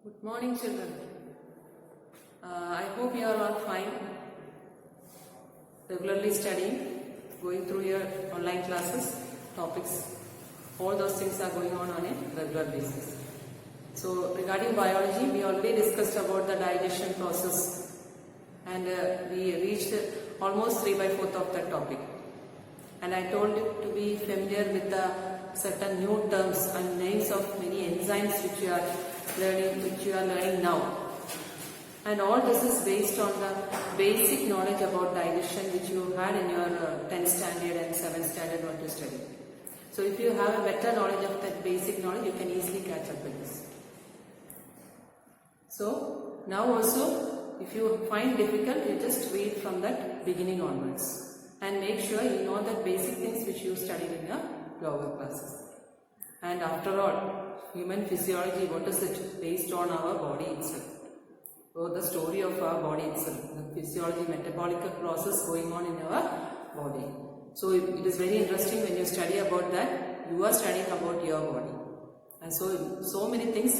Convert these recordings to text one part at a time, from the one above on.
Good morning, children. I hope you are all fine. Regularly studying, going through your online classes, topics, all those things are going on a regular basis. So, regarding biology, we already discussed about the digestion process and we reached almost 3/4 of that topic. And I told you to be familiar with the certain new terms and names of many enzymes which you are learning now. And all this is based on the basic knowledge about digestion which you had in your 10th standard and 7th standard what you studied. So if you have a better knowledge of that basic knowledge, you can easily catch up with this. So now also, if you find difficult, you just read from that beginning onwards. And make sure you know the basic things which you studied in your lower classes. And after all, human physiology, what is it? Based on our body itself. So the story of our body itself, the physiology, metabolic process going on in our body. So it is very interesting when you study about that, you are studying about your body. And so many things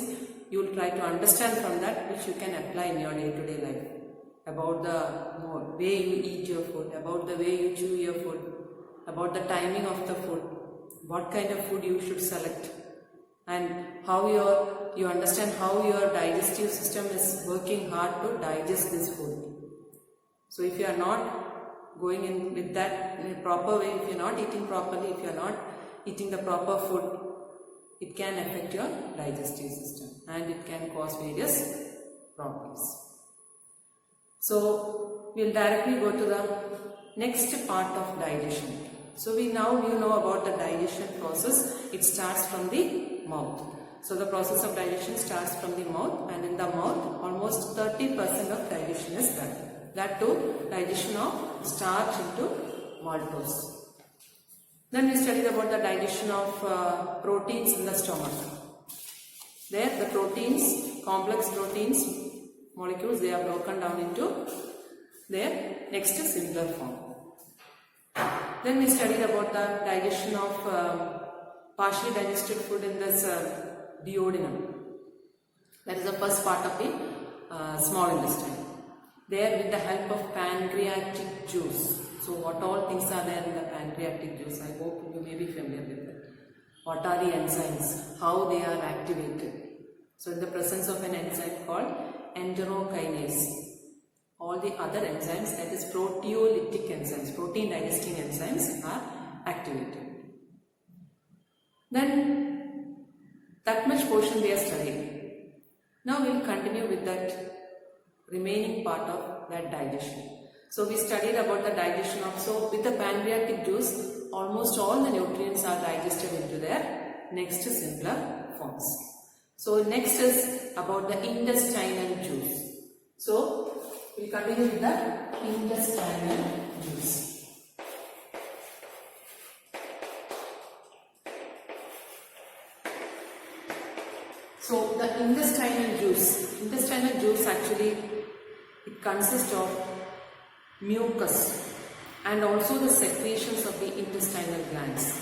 you will try to understand from that which you can apply in your day-to-day life. About the way you eat your food, about the way you chew your food, about the timing of the food, what kind of food you should select, and how you understand how your digestive system is working hard to digest this food. So if you are not going in with that in a proper way, if you are not eating properly, if you are not eating the proper food, it can affect your digestive system and it can cause various problems. So we will directly go to the next part of digestion. So you know about the digestion process. It starts from the mouth. So the process of digestion starts from the mouth, and in the mouth almost 30% of digestion is done. That too, digestion of starch into maltose. Then we studied about the digestion of proteins in the stomach. There the proteins, complex proteins, molecules, they are broken down into their next simpler form. Then we studied about the digestion of partially digested food in this duodenum. That is the first part of the small intestine. There with the help of pancreatic juice. So what all things are there in the pancreatic juice? I hope you may be familiar with it. What are the enzymes? How they are activated? So in the presence of an enzyme called enterokinase, all the other enzymes, that is proteolytic enzymes, protein digesting enzymes are activated. Then that much portion we are studying. Now we will continue with that remaining part of that digestion. So we studied about the digestion of, so with the pancreatic juice, almost all the nutrients are digested into their next simpler forms. So next is about the intestinal juice. So we will continue with the intestinal juice. So the intestinal juice actually, it consists of mucus and also the secretions of the intestinal glands.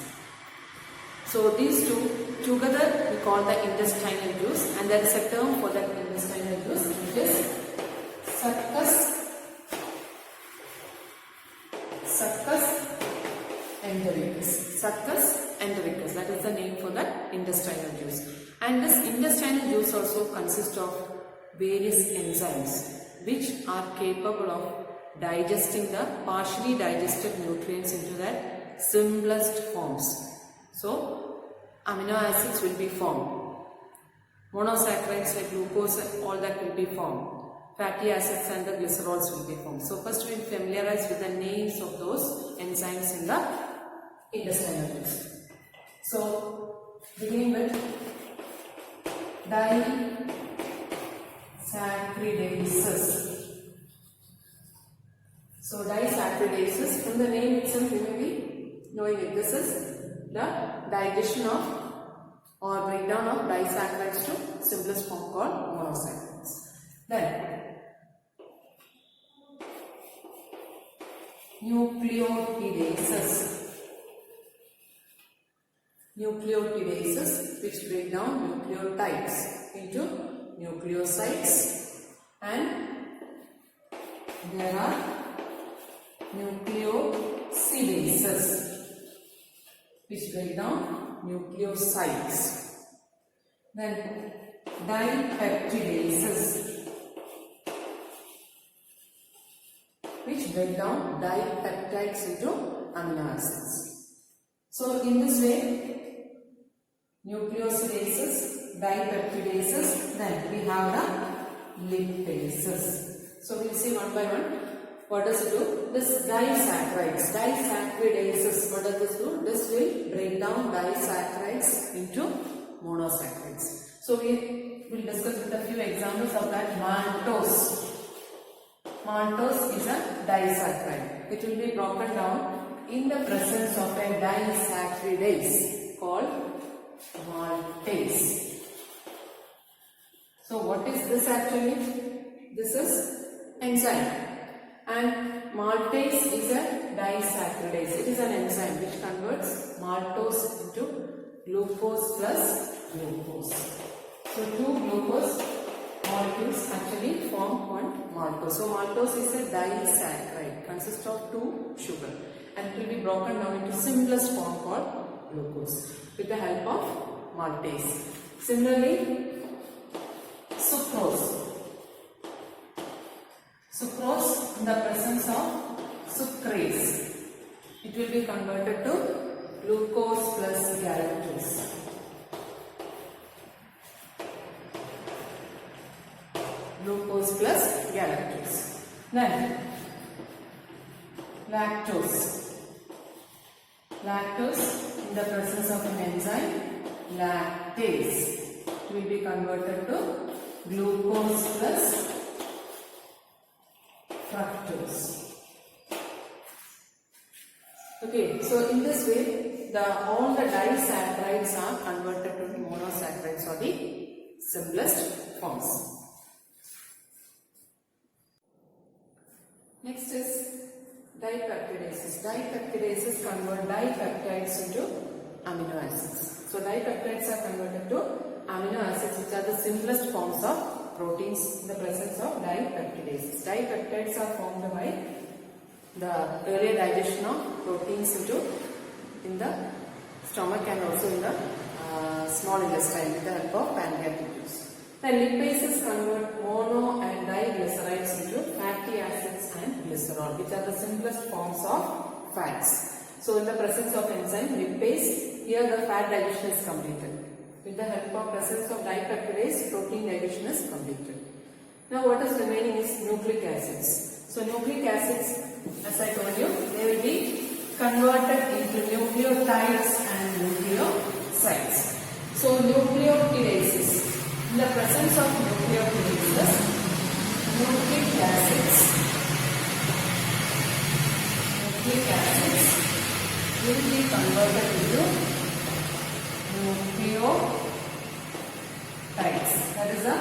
So these two together we call the intestinal juice, and there is a term for that intestinal juice, which is succus entericus. Succus entericus, that is the name for that intestinal juice. And this intestinal juice also consists of various enzymes which are capable of digesting the partially digested nutrients into their simplest forms. So amino acids will be formed, monosaccharides like glucose, all that will be formed, fatty acids and the glycerols will be formed. So first we will familiarize with the names of those enzymes in the intestinal juice. So beginning with disaccharidases. So disaccharidases, from the name itself you may be knowing it. This is the digestion of or breakdown of disaccharides to simplest form called monosaccharides. Then nucleotidases. Nucleotidases which break down nucleotides into nucleosides and there are nucleosidases which break down nucleosides. Then dipeptidases which break down dipeptides into amino acids. So in this way, nucleosidases, dipeptidases, then we have the lipases. So we will see one by one. What does it do? This disaccharides, what does this do? This will break down disaccharides into monosaccharides. So we will discuss with a few examples of that. Maltose. Maltose is a disaccharide. It will be broken down in the presence of a disaccharidase called maltase. So what is this actually? This is enzyme. And maltase is a disaccharidase. It is an enzyme which converts maltose into glucose plus glucose. So two glucose molecules actually form one maltose. So maltose is a disaccharide, consists of two sugar and it will be broken down into simplest form called glucose with the help of maltase. Similarly, sucrose. Sucrose in the presence of sucrase, it will be converted to glucose plus galactose. Glucose plus galactose. Then lactose. Lactose in the presence of an enzyme lactase, it will be converted to glucose plus fructose. Okay, so in this way, all the disaccharides are converted to monosaccharides or the simplest forms. Next is dipeptidases. Dipeptidases convert dipeptides into amino acids. So dipeptides are converted to amino acids, which are the simplest forms of proteins in the presence of dipeptidases. Dipeptides are formed by the earlier digestion of proteins in the stomach and also in the small intestine with the help of pancreatic juice. Then lipases convert mono and diglycerides into fatty acids and glycerol, which are the simplest forms of fats. So in the presence of enzyme lipase, here the fat digestion is completed. With the help of presence of dipeptidase, protein digestion is completed. Now what is remaining is nucleic acids. So nucleic acids, as I told you, they will be converted into nucleotides and nucleosides. So nucleotidases, in the presence of nucleotidases, nucleic acids will be converted into nucleotides. That is the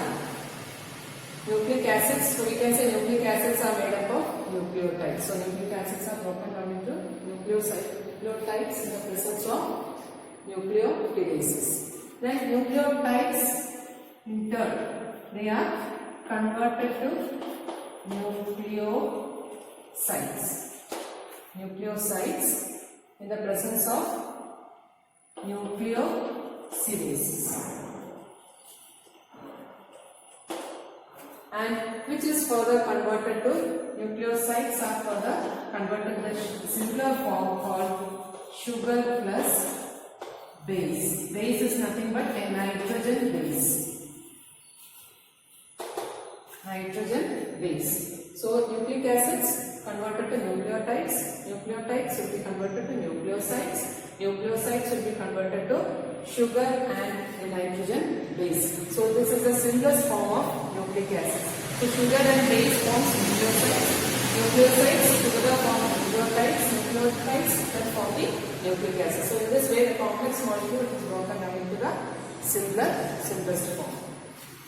nucleic acids. So we can say nucleic acids are made up of nucleotides. So nucleic acids are broken down into nucleotides in the presence of nucleotidases. Then nucleotides in turn, they are converted to nucleosides. Nucleosides in the presence of nucleosidases. And which is further converted to nucleosides are further converted to the simpler form called sugar plus base. Base is nothing but a nitrogen base. Nitrogen base. So nucleic acids converted to nucleotides. Nucleotides will be converted to nucleosides. Nucleosides will be converted to sugar and a nitrogen base. So this is the simplest form of nucleic acid. So sugar and base forms nucleosides. Nucleosides together form nucleotides. Nucleotides then form the nucleic acid. So in this way the complex molecule is broken down into the simplest form.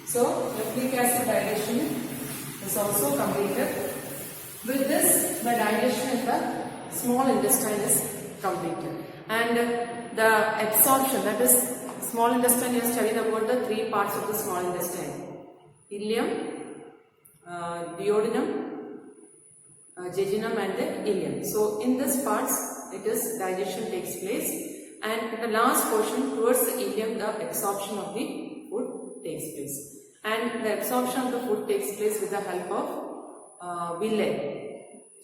So nucleic acid digestion is also completed. With this, the digestion in the small intestine is completed. And the absorption, that is small intestine, you have studied about the three parts of the small intestine. ileum, duodenum, jejunum and the ileum. So in this parts it is digestion takes place, and in the last portion towards the ileum the absorption of the food takes place, and the absorption of the food takes place with the help of villi.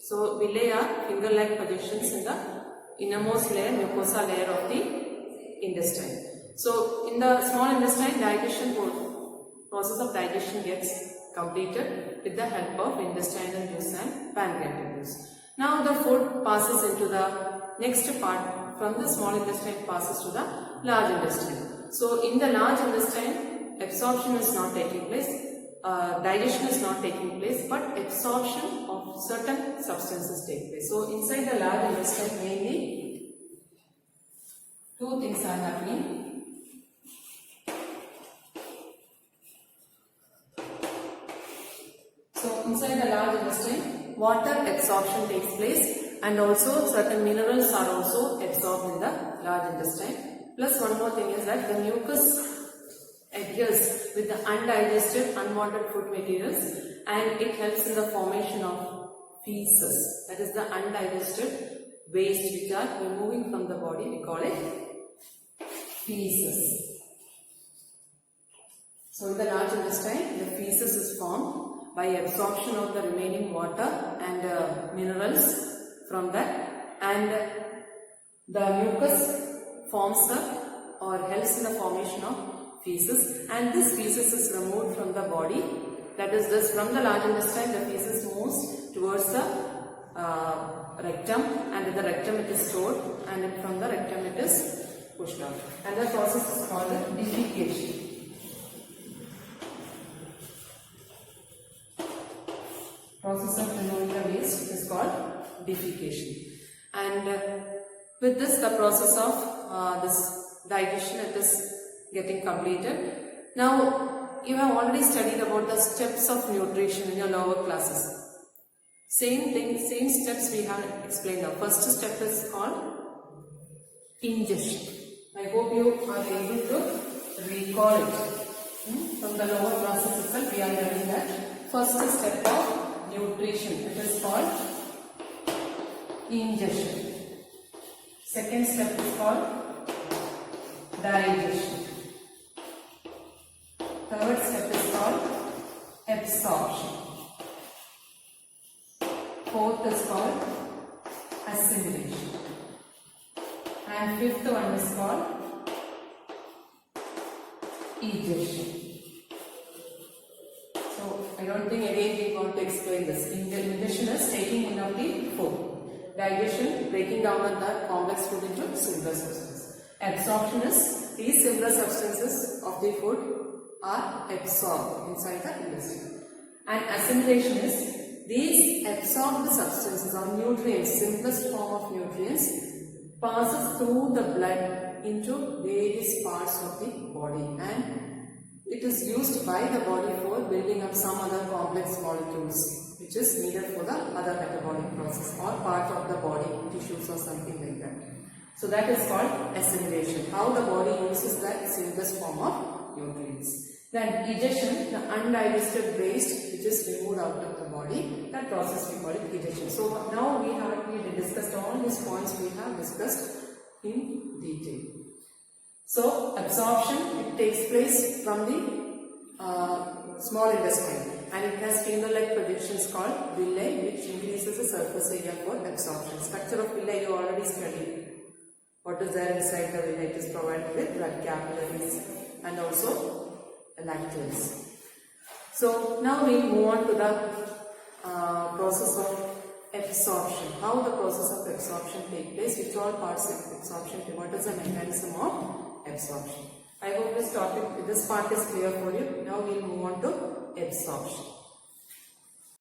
So villi are finger-like projections in the innermost layer, mucosa layer of the intestine. So in the small intestine, process of digestion gets completed with the help of intestinal juice and pancreatic juice. Now the food passes into the next part. From the small intestine passes to the large intestine. So in the large intestine, absorption is not taking place, digestion is not taking place, but absorption of certain substances take place. So inside the large intestine mainly two things are happening. So inside the large intestine, water absorption takes place, and also certain minerals are also absorbed in the large intestine. Plus one more thing is that the mucus adheres with the undigested, unwanted food materials, and it helps in the formation of feces. That is the undigested waste which are removing from the body. We call it feces. So in the large intestine, the feces is formed by absorption of the remaining water and minerals from that, and the mucus forms or helps in the formation of feces, and this feces is removed from the body. That is, this from the large intestine the feces moves towards the rectum, and in the rectum it is stored, and then from the rectum it is pushed out, and the process is called defecation. Process of removing the waste is called defecation, and with this the process of this digestion it is getting completed. Now you have already studied about the steps of nutrition in your lower classes. Same thing, same steps we have explained. The first step is called ingestion. I hope you are able to recall it. From the lower classes itself we are learning that first step of nutrition, it is called ingestion. Second step is called digestion. Third step is called absorption. Fourth is called assimilation. And fifth one is called egestion. So I don't think again we want to explain this. Ingestion is taking in of the food. Digestion, breaking down of the complex food into simpler substances. Absorption is these simpler substances of the food are absorbed inside the intestine. And assimilation is these absorbed substances or nutrients, simplest form of nutrients, passes through the blood into various parts of the body, and it is used by the body for building up some other complex molecules which is needed for the other metabolic process or part of the body, tissues or something like that. So that is called assimilation, how the body uses that simplest form of nutrients. Then egestion, the undigested waste which is removed out of the body, that process we call it egestion. So now we have discussed all these points we have discussed in detail. So absorption, it takes place from the small intestine, and it has finger-like projections called villi, which increases the surface area for absorption. Structure of villi you already studied. What is there inside the villi? It is provided with blood capillaries and also lacteals. So now we move on to the process of absorption. How the process of absorption takes place, which all parts of absorption, what is the mechanism of absorption. I hope this part is clear for you. Now we will move on to absorption.